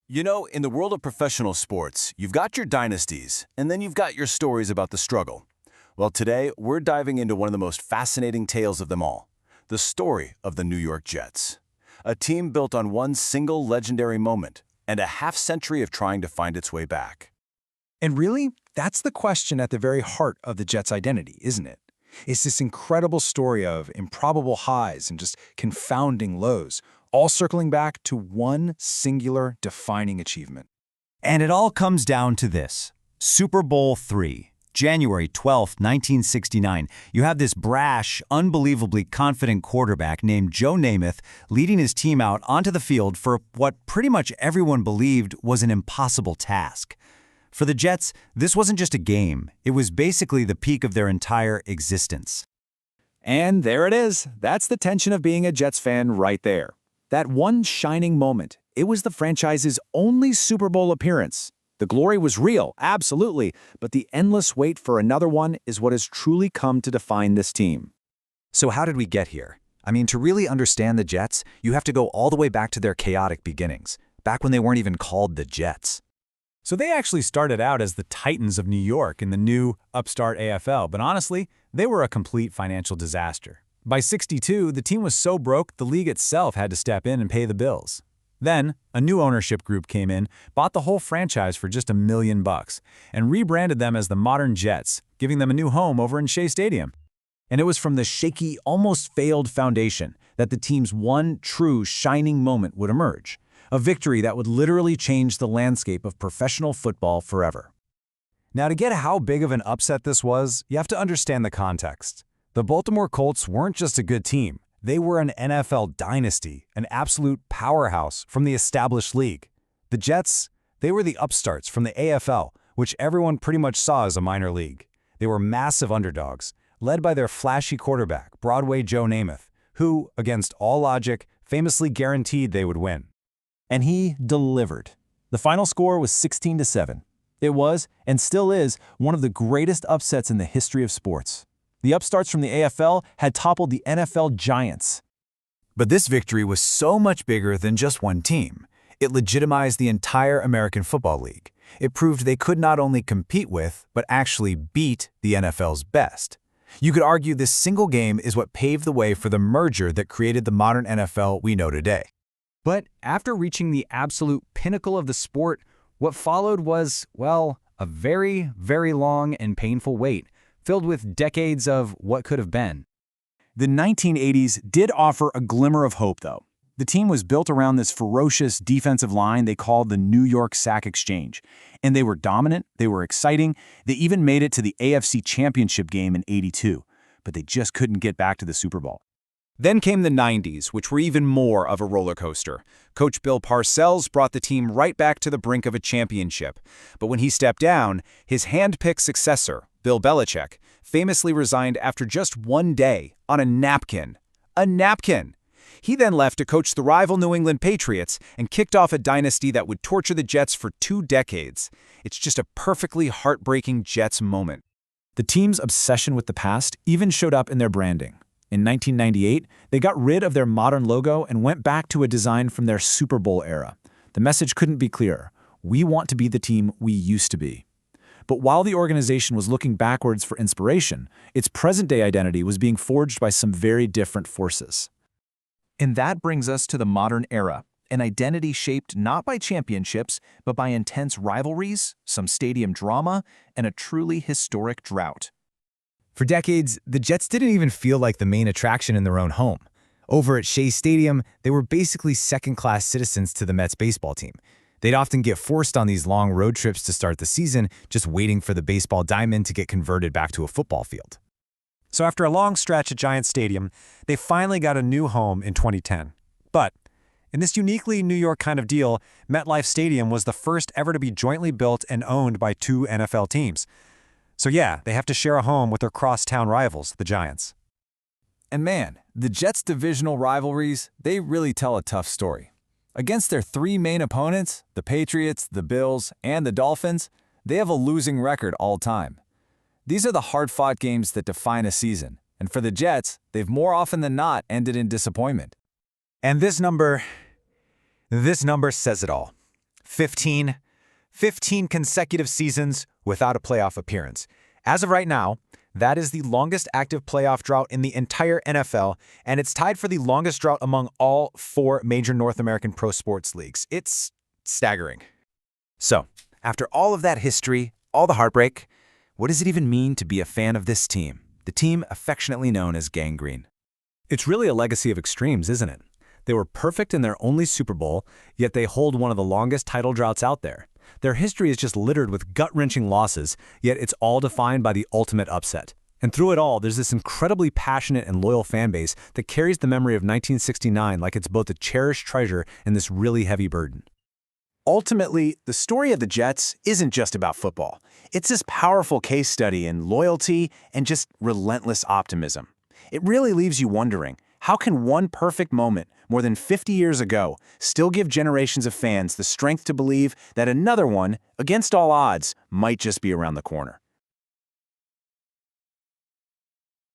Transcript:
You know, in the world of professional sports, you've got your dynasties, and then you've got your stories about the struggle. Well, today, we're diving into one of the most fascinating tales of them all, the story of the New York Jets. A team built on one single legendary moment and a half-century of trying to find its way back. And really, that's the question at the very heart of the Jets' identity, isn't it? It's this incredible story of improbable highs and just confounding lows, all circling back to one singular defining achievement. And it all comes down to this. Super Bowl III, January 12th, 1969. You have this brash, unbelievably confident quarterback named Joe Namath leading his team out onto the field for what pretty much everyone believed was an impossible task. For the Jets, this wasn't just a game. It was basically the peak of their entire existence. And there it is. That's the tension of being a Jets fan right there. That one shining moment, it was the franchise's only Super Bowl appearance. The glory was real, absolutely, but the endless wait for another one is what has truly come to define this team. So how did we get here? I mean, to really understand the Jets, you have to go all the way back to their chaotic beginnings, back when they weren't even called the Jets. So they actually started out as the Titans of New York in the new upstart AFL, but honestly, they were a complete financial disaster. By '62, the team was so broke, the league itself had to step in and pay the bills. Then, a new ownership group came in, bought the whole franchise for just $1 million, and rebranded them as the modern Jets, giving them a new home over in Shea Stadium. And it was from the shaky, almost failed foundation that the team's one true shining moment would emerge, a victory that would literally change the landscape of professional football forever. Now, to get how big of an upset this was, you have to understand the context. The Baltimore Colts weren't just a good team. They were an NFL dynasty, an absolute powerhouse from the established league. The Jets, they were the upstarts from the AFL, which everyone pretty much saw as a minor league. They were massive underdogs, led by their flashy quarterback, Broadway Joe Namath, who, against all logic, famously guaranteed they would win. And he delivered. The final score was 16-7. It was, and still is, one of the greatest upsets in the history of sports. The upstarts from the AFL had toppled the NFL giants. But this victory was so much bigger than just one team. It legitimized the entire American Football League. It proved they could not only compete with, but actually beat the NFL's best. You could argue this single game is what paved the way for the merger that created the modern NFL we know today. But after reaching the absolute pinnacle of the sport, what followed was, well, a very, very long and painful wait, filled with decades of what could have been. The 1980s did offer a glimmer of hope, though. The team was built around this ferocious defensive line they called the New York Sack Exchange. And they were dominant, they were exciting, they even made it to the AFC Championship game in '82. But they just couldn't get back to the Super Bowl. Then came the 90s, which were even more of a roller coaster. Coach Bill Parcells brought the team right back to the brink of a championship. But when he stepped down, his hand-picked successor, Bill Belichick, famously resigned after just one day on a napkin. A napkin! He then left to coach the rival New England Patriots and kicked off a dynasty that would torture the Jets for 2 decades. It's just a perfectly heartbreaking Jets moment. The team's obsession with the past even showed up in their branding. In 1998, they got rid of their modern logo and went back to a design from their Super Bowl era. The message couldn't be clearer. We want to be the team we used to be. But while the organization was looking backwards for inspiration, its present-day identity was being forged by some very different forces. And that brings us to the modern era, an identity shaped not by championships, but by intense rivalries, some stadium drama, and a truly historic drought. For decades, the Jets didn't even feel like the main attraction in their own home. Over at Shea Stadium, they were basically second-class citizens to the Mets baseball team. They'd often get forced on these long road trips to start the season, just waiting for the baseball diamond to get converted back to a football field. So after a long stretch at Giant Stadium, they finally got a new home in 2010. But in this uniquely New York kind of deal, MetLife Stadium was the first ever to be jointly built and owned by 2 NFL teams. So yeah, they have to share a home with their crosstown rivals, the Giants. And man, the Jets' divisional rivalries, they really tell a tough story. Against their 3 main opponents, the Patriots, the Bills, and the Dolphins, they have a losing record all time. These are the hard-fought games that define a season, and for the Jets, they've more often than not ended in disappointment. And this number says it all. 15 consecutive seasons without a playoff appearance. As of right now, that is the longest active playoff drought in the entire NFL, and it's tied for the longest drought among all 4 major North American pro sports leagues. It's staggering. So, after all of that history, all the heartbreak, what does it even mean to be a fan of this team? The team affectionately known as Gangrene. It's really a legacy of extremes, isn't it? They were perfect in their only Super Bowl, yet they hold one of the longest title droughts out there. Their history is just littered with gut-wrenching losses, yet it's all defined by the ultimate upset. And through it all, there's this incredibly passionate and loyal fan base that carries the memory of 1969 like it's both a cherished treasure and this really heavy burden. Ultimately, the story of the Jets isn't just about football. It's this powerful case study in loyalty and just relentless optimism. It really leaves you wondering, how can one perfect moment, more than 50 years ago, still give generations of fans the strength to believe that another one, against all odds, might just be around the corner?